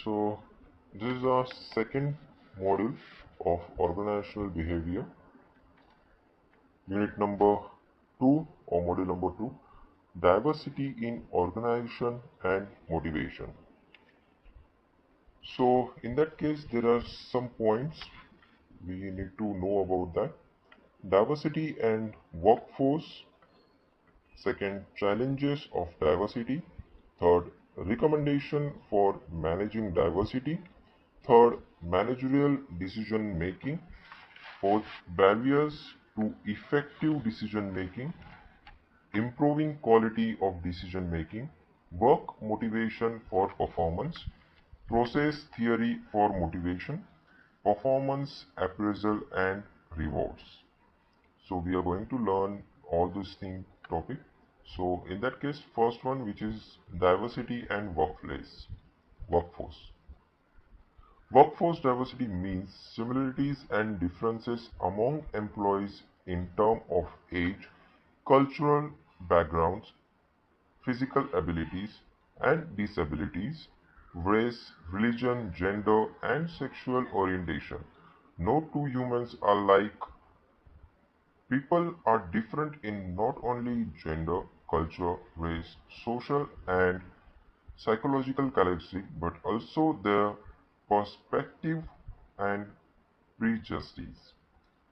So, this is our second module of organizational behavior, unit number 2 or module number 2, diversity in organization and motivation. So, in that case, there are some points we need to know about that. Diversity and workforce. Second, challenges of diversity. Third, recommendation for managing diversity. Third, managerial decision making. Fourth, barriers to effective decision making. Improving quality of decision making. Work motivation for performance. Process theory for motivation. Performance appraisal and rewards. So we are going to learn all these things topic. So in that case, first one, which is diversity and workforce. Workforce diversity means similarities and differences among employees in terms of age, cultural backgrounds, physical abilities and disabilities, race, religion, gender and sexual orientation. No two humans are alike. People are different in not only gender, culture, race, social and psychological characteristics, but also their perspective and prejudices.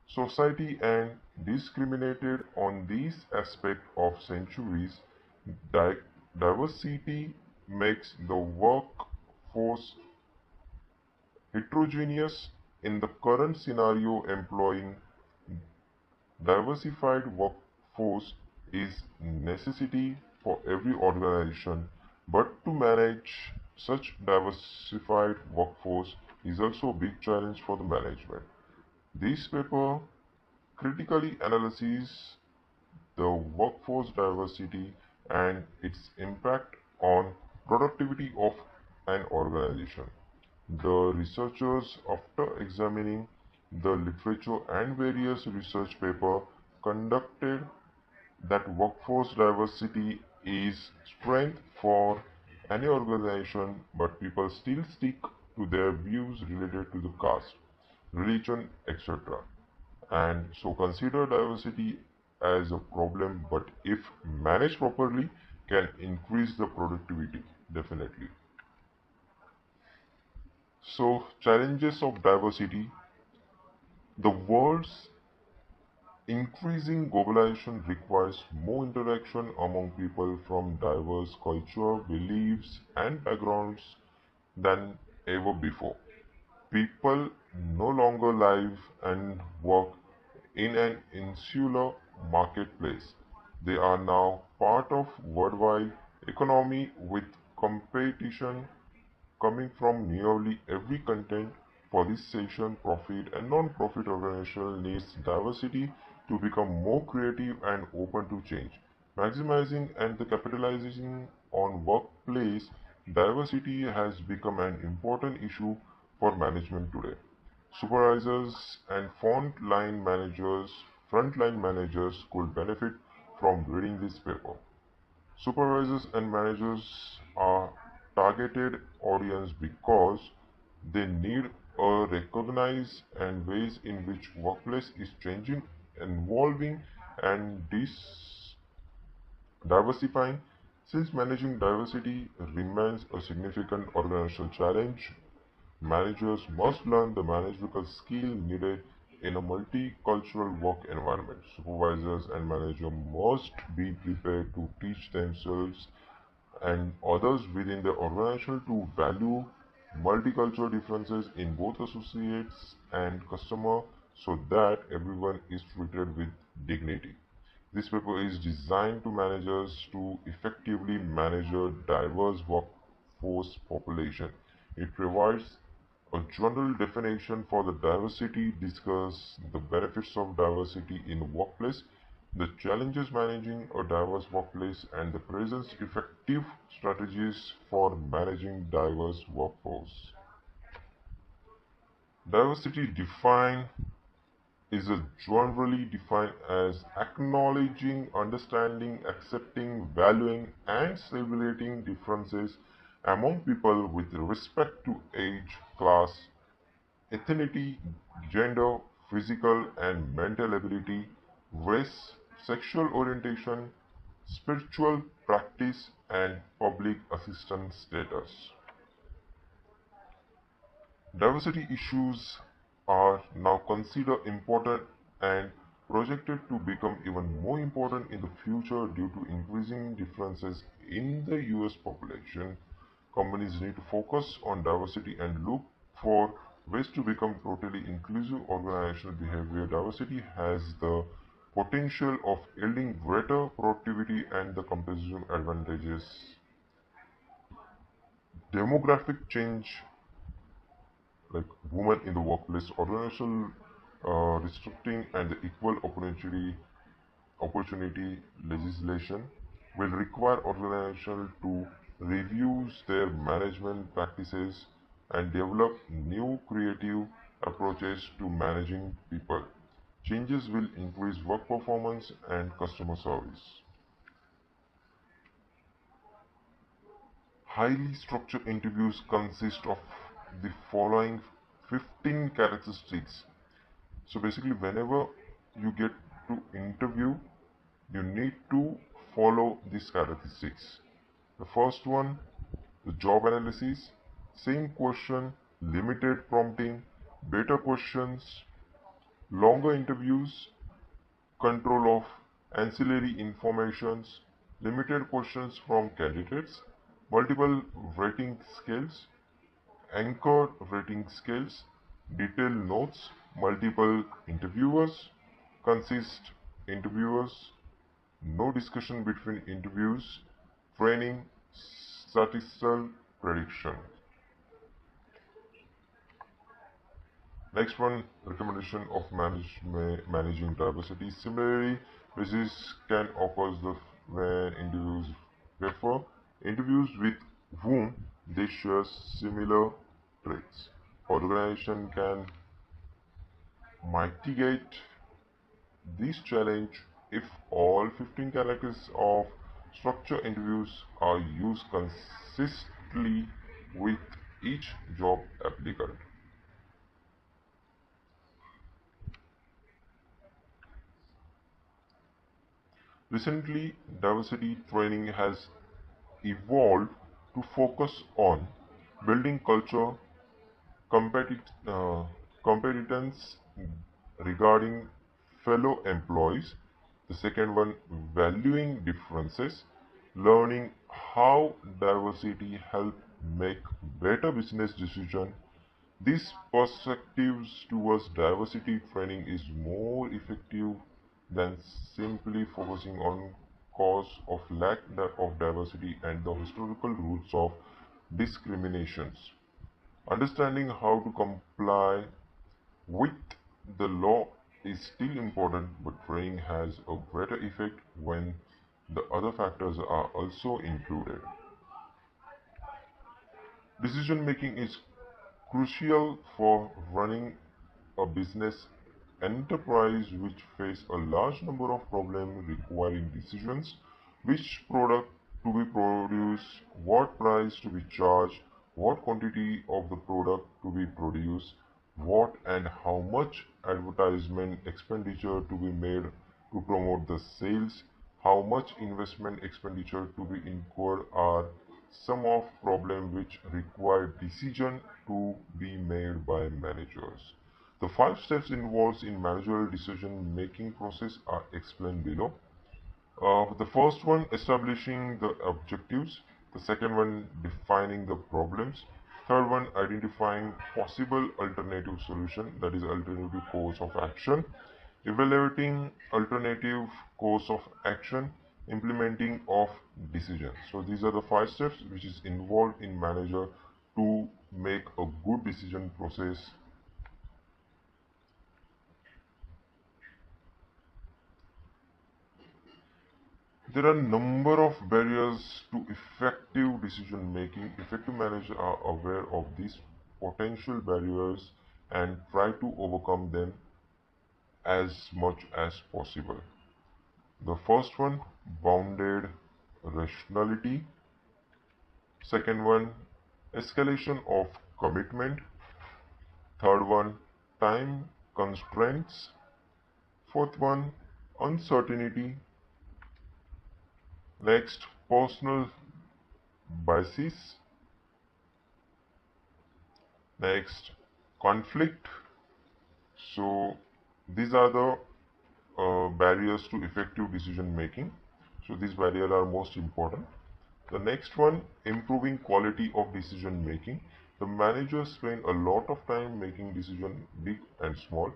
Society and discriminated on these aspects of centuries. Diversity makes the workforce heterogeneous. In the current scenario, employing diversified workforce is necessity for every organization, but to manage such diversified workforce is also a big challenge for the management. This paper critically analyzes the workforce diversity and its impact on productivity of an organization. The researchers, after examining the literature and various research papers, conducted that workforce diversity is strength for any organization, but people still stick to their views related to the caste, religion, etc. And so consider diversity as a problem, but if managed properly, can increase the productivity definitely. So challenges of diversity. The world's increasing globalization requires more interaction among people from diverse culture, beliefs, and backgrounds than ever before. People no longer live and work in an insular marketplace. They are now part of worldwide economy with competition coming from nearly every content. For this session, profit and non-profit organization needs diversity to become more creative and open to change. Maximizing and the capitalizing on workplace diversity has become an important issue for management today. Supervisors and frontline managers could benefit from reading this paper. Supervisors and managers are targeted audience because they need a recognize and ways in which workplace is changing, evolving and diversifying. Since managing diversity remains a significant organizational challenge, managers must learn the managerial skill needed in a multicultural work environment. Supervisors and managers must be prepared to teach themselves and others within the organization to value multicultural differences in both associates and customer so that everyone is treated with dignity. This paper is designed to managers to effectively manage a diverse workforce population. It provides a general definition for the diversity, discuss the benefits of diversity in workplace, the challenges managing a diverse workplace, and the present effective strategies for managing diverse workforce. Diversity defined is generally defined as acknowledging, understanding, accepting, valuing, and celebrating differences among people with respect to age, class, ethnicity, gender, physical and mental ability, race, sexual orientation, spiritual practice, and public assistance status. Diversity issues are now considered important and projected to become even more important in the future due to increasing differences in the US population. Companies need to focus on diversity and look for ways to become totally inclusive. Organizational behavior diversity has the potential of yielding greater productivity and the competitive advantages. Demographic change, like women in the workplace, organizational restricting and the equal opportunity legislation will require organizations to review their management practices and develop new creative approaches to managing people. Changes will increase work performance and customer service. Highly structured interviews consist of the following 15 characteristics. So basically, whenever you get to interview, you need to follow these characteristics. The first one, the job analysis, same question, limited prompting, better questions, longer interviews, control of ancillary informations, limited questions from candidates, multiple rating scales, anchor rating scales, detailed notes, multiple interviewers, consist interviewers, no discussion between interviews, training, statistical prediction. Next one, recommendation of managing diversity. Similarly, basis can occur when individuals prefer interviews with whom they share similar traits. Organization can mitigate this challenge if all 15 characters of structure interviews are used consistently with each job applicant. Recently, diversity training has evolved to focus on building culture, competence regarding fellow employees. The second one, valuing differences, learning how diversity help make better business decision. These perspectives towards diversity training is more effective than simply focusing on cause of lack of diversity and the historical roots of discriminations. Understanding how to comply with the law is still important, but training has a greater effect when the other factors are also included. Decision making is crucial for running a business enterprise which face a large number of problems requiring decisions: which product to be produced, what price to be charged, what quantity of the product to be produced, what and how much advertisement expenditure to be made to promote the sales, how much investment expenditure to be incurred are some of problems which require decision to be made by managers. The 5 steps involved in managerial decision making process are explained below. The first one, establishing the objectives. The second one, defining the problems. Third one, identifying possible alternative solution, that is alternative course of action. Evaluating alternative course of action. Implementing of decision. So these are the 5 steps which is involved in manager to make a good decision process. There are a number of barriers to effective decision making. Effective managers are aware of these potential barriers and try to overcome them as much as possible. The first one, bounded rationality. Second one, escalation of commitment. Third one, time constraints. Fourth one, uncertainty. Next, personal biases. Next, conflict. So these are the barriers to effective decision making. So these barriers are most important. The next one, improving quality of decision making. The managers spend a lot of time making decisions big and small,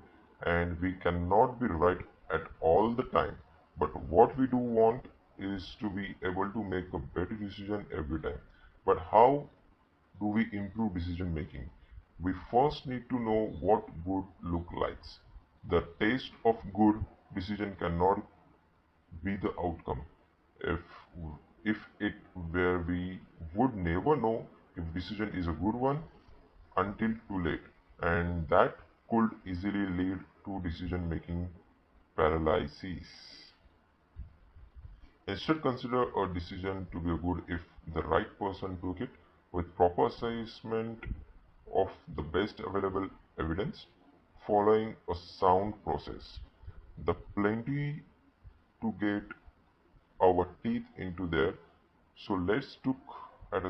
and we cannot be right at all the time. But what we do want is to be able to make a better decision every time. But how do we improve decision making? We first need to know what good look likes. The taste of good decision cannot be the outcome. If if it were, we would never know if decision is a good one until too late, and that could easily lead to decision making paralysis. Instead, consider a decision to be good if the right person took it with proper assessment of the best available evidence, following a sound process. The plenty to get our teeth into there. So let's look at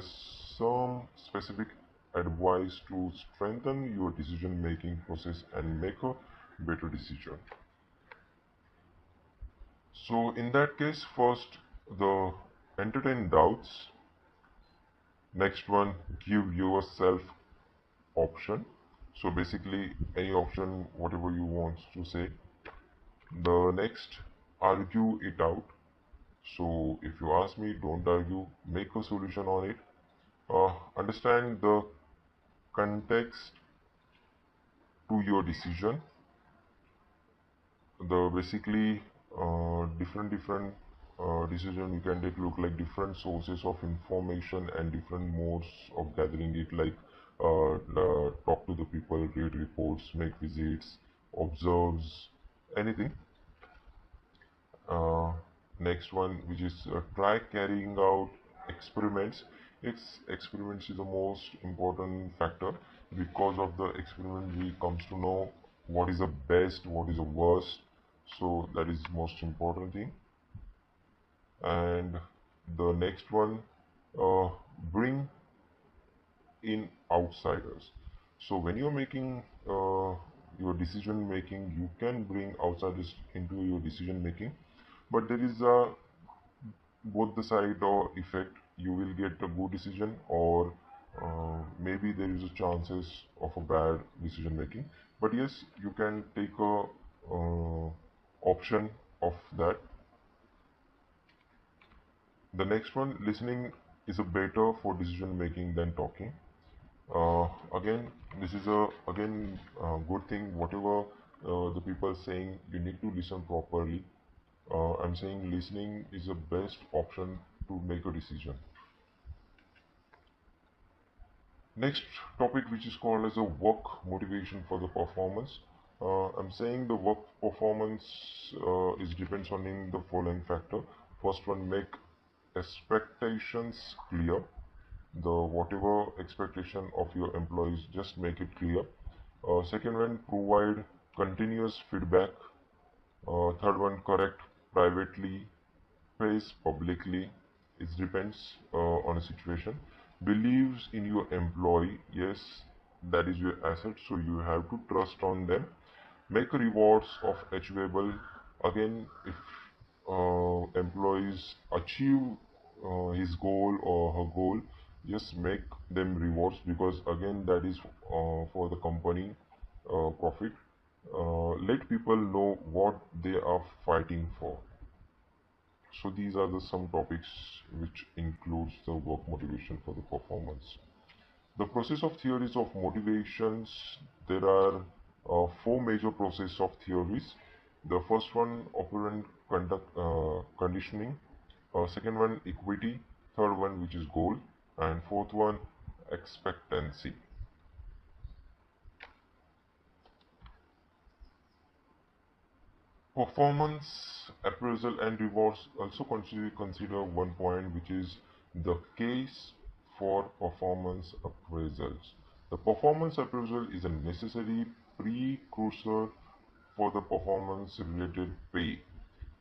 some specific advice to strengthen your decision making process and make a better decision. So in that case, first, the entertain doubts. Next one, give yourself option. So basically any option, whatever you want to say. The next, argue it out. So if you ask me, don't argue, make a solution on it. Understand the context to your decision. The basically different decision you can take look like different sources of information and different modes of gathering it, like talk to the people, read reports, make visits, observes, anything. uh, Next one, which is try carrying out experiments. Experiments is the most important factor. Because of the experiment we comes to know what is the best, what is the worst. So that is most important thing. And the next one, uh, bring in outsiders. So when you're making your decision making, you can bring outsiders into your decision making, but there is a both the side or effect. You will get a good decision, or maybe there is a chances of a bad decision making. But yes, you can take a option of that. The next one, listening is a better for decision making than talking. Again, this is a again good thing. Whatever the people saying, you need to listen properly. I'm saying listening is the best option to make a decision. Next topic, which is called as a work motivation for the performance. I'm saying the work performance is depends on in the following factor. First one, make expectations clear. The whatever expectation of your employees, just make it clear. Second one, provide continuous feedback. Third one, correct privately, praise publicly. It depends on a situation. Believes in your employee. Yes, that is your asset, so you have to trust on them. Make rewards of achievable. Again, if employees achieve his goal or her goal, just make them rewards, because again that is for the company profit. Let people know what they are fighting for. So these are the some topics which includes the work motivation for the performance. The process of theories of motivations. There are four major process of theories. The first one, operant conditioning. Second one, equity. Third one, which is goal. And fourth one, expectancy. Performance appraisal and rewards also consider one point, which is the case for performance appraisals. The performance appraisal is a necessary precursor for the performance-related pay.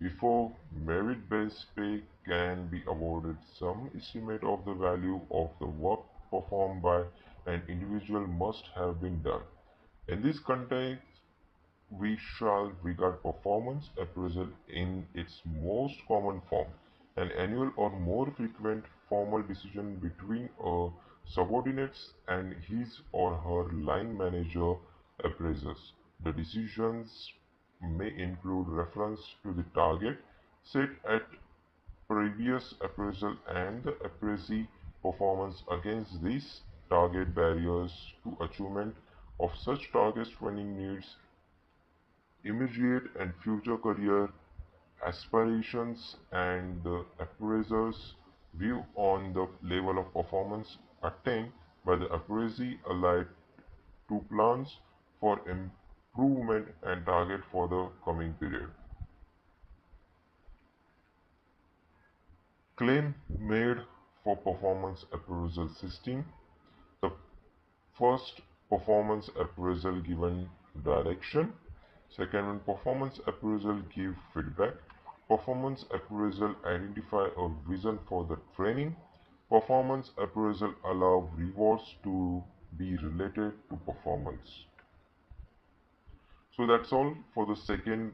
Before merit-based pay can be awarded, some estimate of the value of the work performed by an individual must have been done. In this context, we shall regard performance appraisal in its most common form, an annual or more frequent formal decision between a subordinate and his or her line manager appraisers. The decisions may include reference to the target set at previous appraisal and the appraisee performance against these target, barriers to achievement of such targets, training needs, immediate and future career aspirations, and the appraiser's view on the level of performance attained by the appraisee allied to plans for improvement and target for the coming period. Claim made for performance appraisal system. The first, performance appraisal given direction. Second one, performance appraisal give feedback. Performance appraisal identify a vision for the training. Performance appraisal allow rewards to be related to performance. So that's all for the second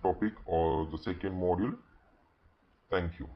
topic or the second module. Thank you.